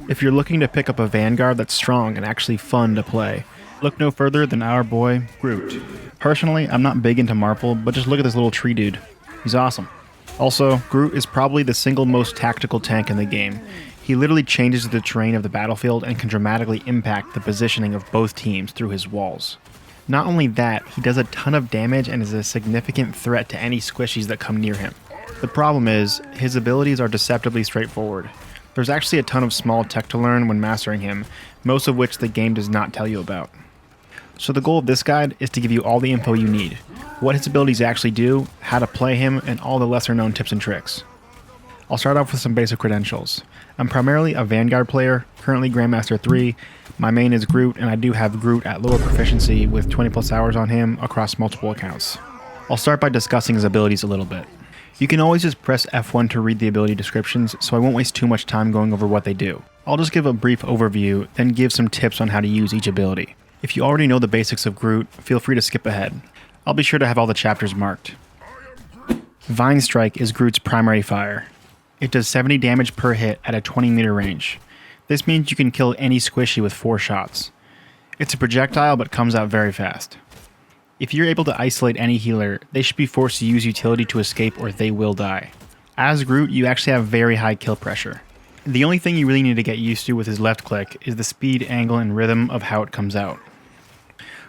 if you're looking to pick up a Vanguard that's strong and actually fun to play. Look no further than our boy, Groot. Personally, I'm not big into Marvel, but just look at this little tree dude. He's awesome. Also, Groot is probably the single most tactical tank in the game. He literally changes the terrain of the battlefield and can dramatically impact the positioning of both teams through his walls. Not only that, he does a ton of damage and is a significant threat to any squishies that come near him. The problem is, his abilities are deceptively straightforward. There's actually a ton of small tech to learn when mastering him, most of which the game does not tell you about. So the goal of this guide is to give you all the info you need, what his abilities actually do, how to play him, and all the lesser known tips and tricks. I'll start off with some basic credentials. I'm primarily a Vanguard player, currently Grandmaster 3, my main is Groot, and I do have Groot at lower proficiency with 20 plus hours on him across multiple accounts. I'll start by discussing his abilities a little bit. You can always just press F1 to read the ability descriptions, so I won't waste too much time going over what they do. I'll just give a brief overview, then give some tips on how to use each ability. If you already know the basics of Groot, feel free to skip ahead. I'll be sure to have all the chapters marked. Vine Strike is Groot's primary fire. It does 70 damage per hit at a 20 meter range. This means you can kill any squishy with 4 shots. It's a projectile but comes out very fast. If you're able to isolate any healer, they should be forced to use utility to escape or they will die. As Groot, you actually have very high kill pressure. The only thing you really need to get used to with his left click is the speed, angle, and rhythm of how it comes out.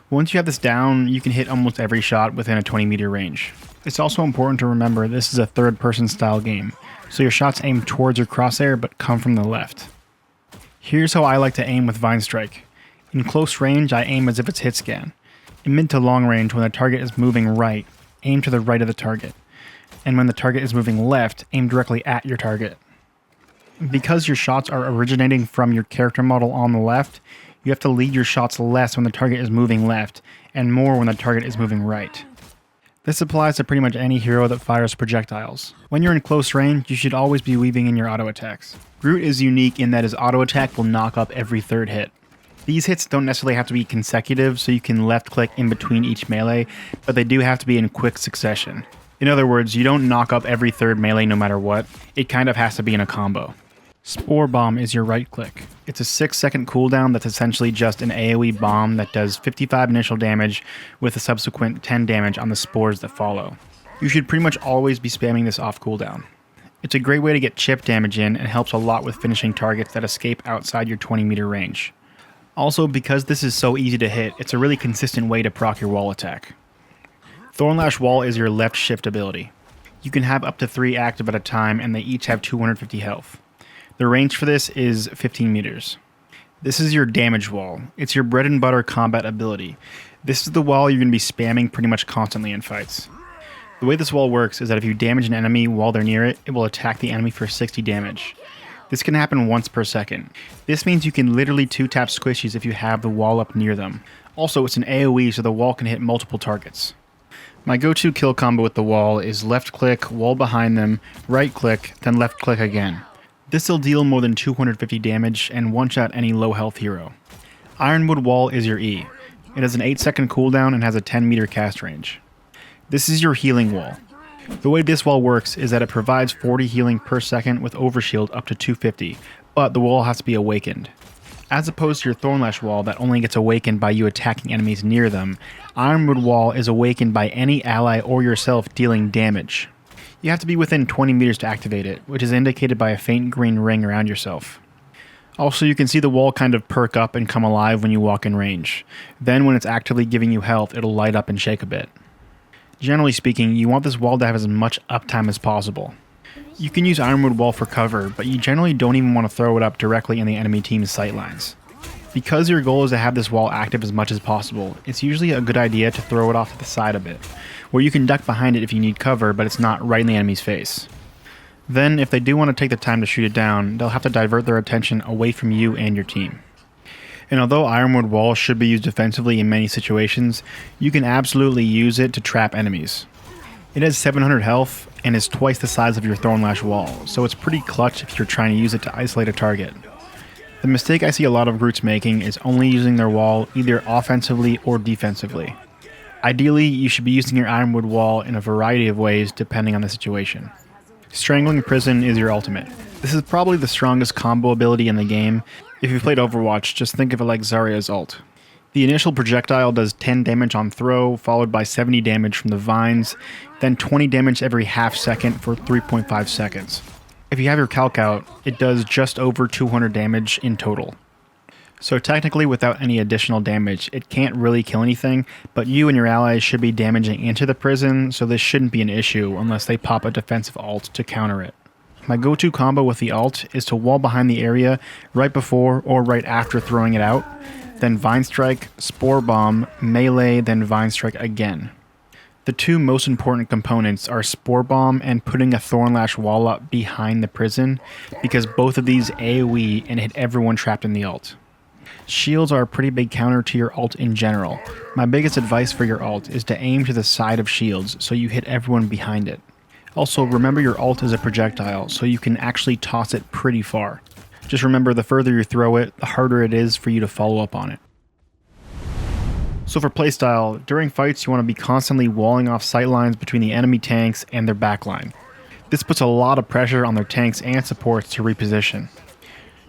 Once you have this down, you can hit almost every shot within a 20 meter range. It's also important to remember this is a third-person style game, so your shots aim towards your crosshair but come from the left. Here's how I like to aim with Vine Strike. In close range, I aim as if it's hit scan. In mid to long range, when the target is moving right, aim to the right of the target. And when the target is moving left, aim directly at your target. Because your shots are originating from your character model on the left, you have to lead your shots less when the target is moving left, and more when the target is moving right. This applies to pretty much any hero that fires projectiles. When you're in close range, you should always be weaving in your auto attacks. Groot is unique in that his auto attack will knock up every third hit. These hits don't necessarily have to be consecutive, so you can left click in between each melee, but they do have to be in quick succession. In other words, you don't knock up every third melee no matter what, it kind of has to be in a combo. Spore Bomb is your right click. It's a 6-second cooldown that's essentially just an AoE bomb that does 55 initial damage with a subsequent 10 damage on the spores that follow. You should pretty much always be spamming this off cooldown. It's a great way to get chip damage in and helps a lot with finishing targets that escape outside your 20 meter range. Also, because this is so easy to hit, it's a really consistent way to proc your wall attack. Thornlash Wall is your left shift ability. You can have up to 3 active at a time and they each have 250 health. The range for this is 15 meters. This is your damage wall. It's your bread and butter combat ability. This is the wall you're going to be spamming pretty much constantly in fights. The way this wall works is that if you damage an enemy while they're near it, it will attack the enemy for 60 damage. This can happen once per second. This means you can literally 2-tap squishies if you have the wall up near them. Also, it's an AoE, so the wall can hit multiple targets. My go-to kill combo with the wall is left click, wall behind them, right click, then left click again. This will deal more than 250 damage and one-shot any low health hero. Ironwood Wall is your E. It has an 8-second cooldown and has a 10 meter cast range. This is your healing wall. The way this wall works is that it provides 40 healing per second with overshield up to 250, but the wall has to be awakened. As opposed to your Thornlash Wall that only gets awakened by you attacking enemies near them, Ironwood Wall is awakened by any ally or yourself dealing damage. You have to be within 20 meters to activate it, which is indicated by a faint green ring around yourself. Also, you can see the wall kind of perk up and come alive when you walk in range. Then when it's actively giving you health, it'll light up and shake a bit. Generally speaking, you want this wall to have as much uptime as possible. You can use Ironwood Wall for cover, but you generally don't even want to throw it up directly in the enemy team's sightlines. Because your goal is to have this wall active as much as possible, it's usually a good idea to throw it off to the side a bit, where you can duck behind it if you need cover, but it's not right in the enemy's face. Then, if they do want to take the time to shoot it down, they'll have to divert their attention away from you and your team. And although Ironwood Wall should be used defensively in many situations, you can absolutely use it to trap enemies. It has 700 health and is twice the size of your Thornlash Wall, so it's pretty clutch if you're trying to use it to isolate a target. The mistake I see a lot of Groots making is only using their wall either offensively or defensively. Ideally, you should be using your Ironwood Wall in a variety of ways depending on the situation. Strangling Prison is your ultimate. This is probably the strongest combo ability in the game. If you've played Overwatch, just think of it like Zarya's ult. The initial projectile does 10 damage on throw, followed by 70 damage from the vines, then 20 damage every half second for 3.5 seconds. If you have your calc out, it does just over 200 damage in total. So technically without any additional damage, it can't really kill anything, but you and your allies should be damaging into the prison, so this shouldn't be an issue unless they pop a defensive ult to counter it. My go-to combo with the ult is to wall behind the area right before or right after throwing it out, then Vine Strike, Spore Bomb, Melee, then Vine Strike again. The two most important components are Spore Bomb and putting a Thornlash wall up behind the prison, because both of these AoE and hit everyone trapped in the ult. Shields are a pretty big counter to your ult in general. My biggest advice for your ult is to aim to the side of shields so you hit everyone behind it. Also, remember your ult is a projectile, so you can actually toss it pretty far. Just remember, the further you throw it, the harder it is for you to follow up on it. So for playstyle, during fights you want to be constantly walling off sightlines between the enemy tanks and their backline. This puts a lot of pressure on their tanks and supports to reposition.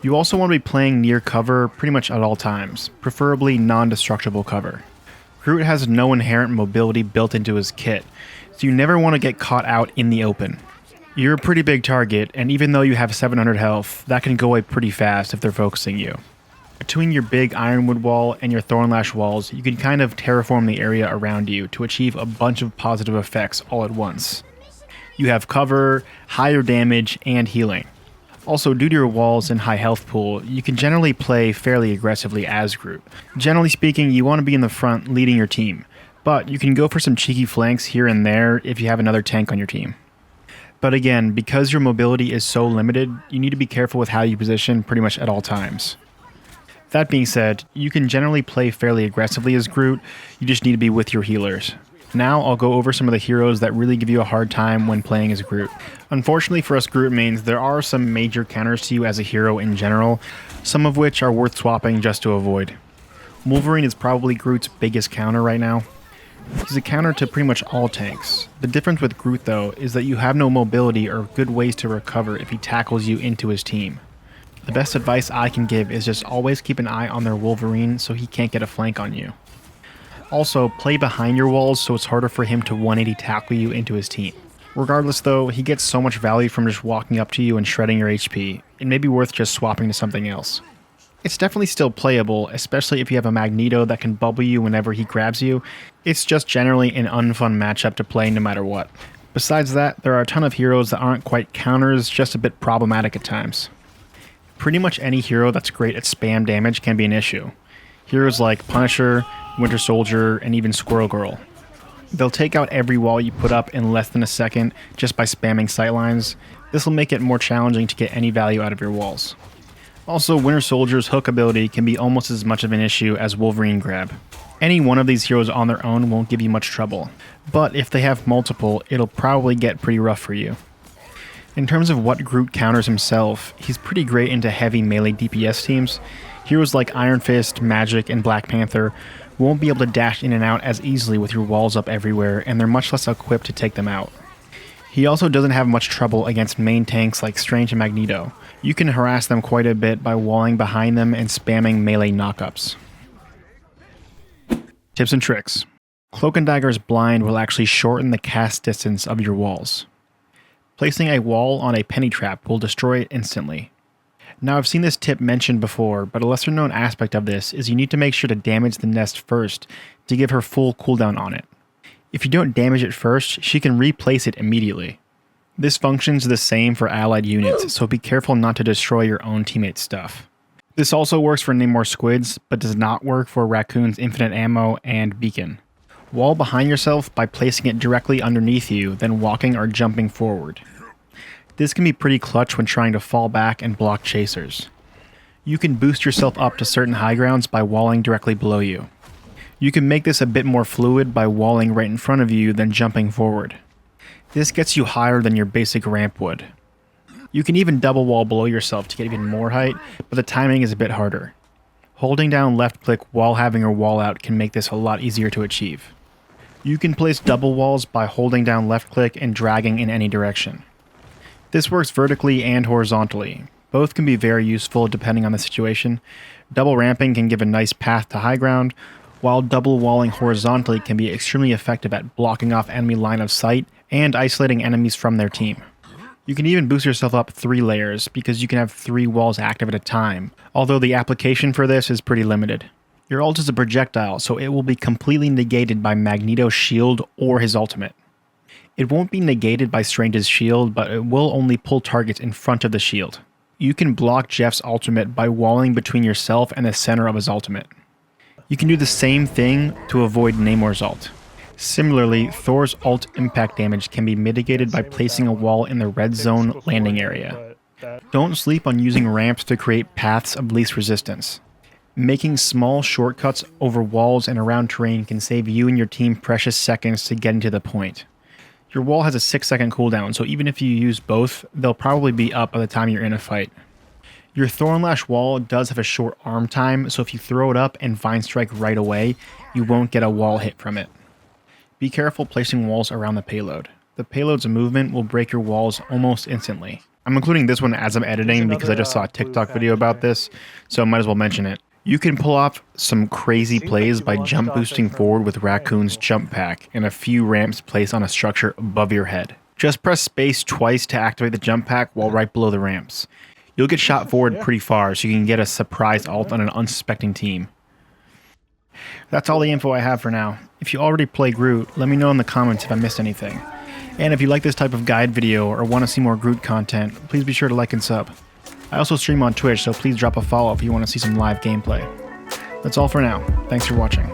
You also want to be playing near cover pretty much at all times, preferably non-destructible cover. Groot has no inherent mobility built into his kit, so you never want to get caught out in the open. You're a pretty big target, and even though you have 700 health, that can go away pretty fast if they're focusing you. Between your big Ironwood wall and your Thornlash walls, you can kind of terraform the area around you to achieve a bunch of positive effects all at once. You have cover, higher damage, and healing. Also, due to your walls and high health pool, you can generally play fairly aggressively as Groot. Generally speaking, you want to be in the front leading your team, but you can go for some cheeky flanks here and there if you have another tank on your team. But again, because your mobility is so limited, you need to be careful with how you position pretty much at all times. That being said, you can generally play fairly aggressively as Groot, you just need to be with your healers. Now I'll go over some of the heroes that really give you a hard time when playing as Groot. Unfortunately for us Groot mains, there are some major counters to you as a hero in general, some of which are worth swapping just to avoid. Wolverine is probably Groot's biggest counter right now. He's a counter to pretty much all tanks. The difference with Groot though is that you have no mobility or good ways to recover if he tackles you into his team. The best advice I can give is just always keep an eye on their Wolverine so he can't get a flank on you. Also, play behind your walls so it's harder for him to 180 tackle you into his team. Regardless though, he gets so much value from just walking up to you and shredding your HP, it may be worth just swapping to something else. It's definitely still playable, especially if you have a Magneto that can bubble you whenever he grabs you. It's just generally an unfun matchup to play no matter what. Besides that, there are a ton of heroes that aren't quite counters, just a bit problematic at times. Pretty much any hero that's great at spam damage can be an issue. Heroes like Punisher, Winter Soldier, and even Squirrel Girl. They'll take out every wall you put up in less than a second just by spamming sightlines. This will make it more challenging to get any value out of your walls. Also, Winter Soldier's hook ability can be almost as much of an issue as Wolverine grab. Any one of these heroes on their own won't give you much trouble, but if they have multiple, it'll probably get pretty rough for you. In terms of what Groot counters himself, he's pretty great into heavy melee DPS teams. Heroes like Iron Fist, Magic, and Black Panther won't be able to dash in and out as easily with your walls up everywhere, and they're much less equipped to take them out. He also doesn't have much trouble against main tanks like Strange and Magneto. You can harass them quite a bit by walling behind them and spamming melee knockups. Tips and tricks. Cloak and Dagger's blind will actually shorten the cast distance of your walls. Placing a wall on a penny trap will destroy it instantly. Now I've seen this tip mentioned before, but a lesser known aspect of this is you need to make sure to damage the nest first to give her full cooldown on it. If you don't damage it first, she can replace it immediately. This functions the same for allied units, so be careful not to destroy your own teammates' stuff. This also works for Namor Squids, but does not work for Raccoon's infinite ammo and beacon. Wall behind yourself by placing it directly underneath you, then walking or jumping forward. This can be pretty clutch when trying to fall back and block chasers. You can boost yourself up to certain high grounds by walling directly below you. You can make this a bit more fluid by walling right in front of you then jumping forward. This gets you higher than your basic ramp would. You can even double wall below yourself to get even more height, but the timing is a bit harder. Holding down left click while having your wall out can make this a lot easier to achieve. You can place double walls by holding down left click and dragging in any direction. This works vertically and horizontally. Both can be very useful depending on the situation. Double ramping can give a nice path to high ground, while double walling horizontally can be extremely effective at blocking off enemy line of sight and isolating enemies from their team. You can even boost yourself up 3 layers because you can have 3 walls active at a time, although the application for this is pretty limited. Your ult is a projectile, so it will be completely negated by Magneto's shield or his ultimate. It won't be negated by Strange's shield, but it will only pull targets in front of the shield. You can block Jeff's ultimate by walling between yourself and the center of his ultimate. You can do the same thing to avoid Namor's ult. Similarly, Thor's ult impact damage can be mitigated by placing a wall in the red zone landing area. Don't sleep on using ramps to create paths of least resistance. Making small shortcuts over walls and around terrain can save you and your team precious seconds to getting to the point. Your wall has a 6-second cooldown, so even if you use both, they'll probably be up by the time you're in a fight. Your Thornlash wall does have a short arm time, so if you throw it up and Vine Strike right away, you won't get a wall hit from it. Be careful placing walls around the payload. The payload's movement will break your walls almost instantly. I'm including this one as I'm editing because I just saw a TikTok video about this, so I might as well mention it. You can pull off some crazy plays by jump boosting forward with Raccoon's jump pack and a few ramps placed on a structure above your head. Just press space twice to activate the jump pack while right below the ramps. You'll get shot forward pretty far, so you can get a surprise ult on an unsuspecting team. That's all the info I have for now. If you already play Groot, let me know in the comments if I missed anything. And if you like this type of guide video or want to see more Groot content, please be sure to like and sub. I also stream on Twitch, so please drop a follow if you want to see some live gameplay. That's all for now. Thanks for watching.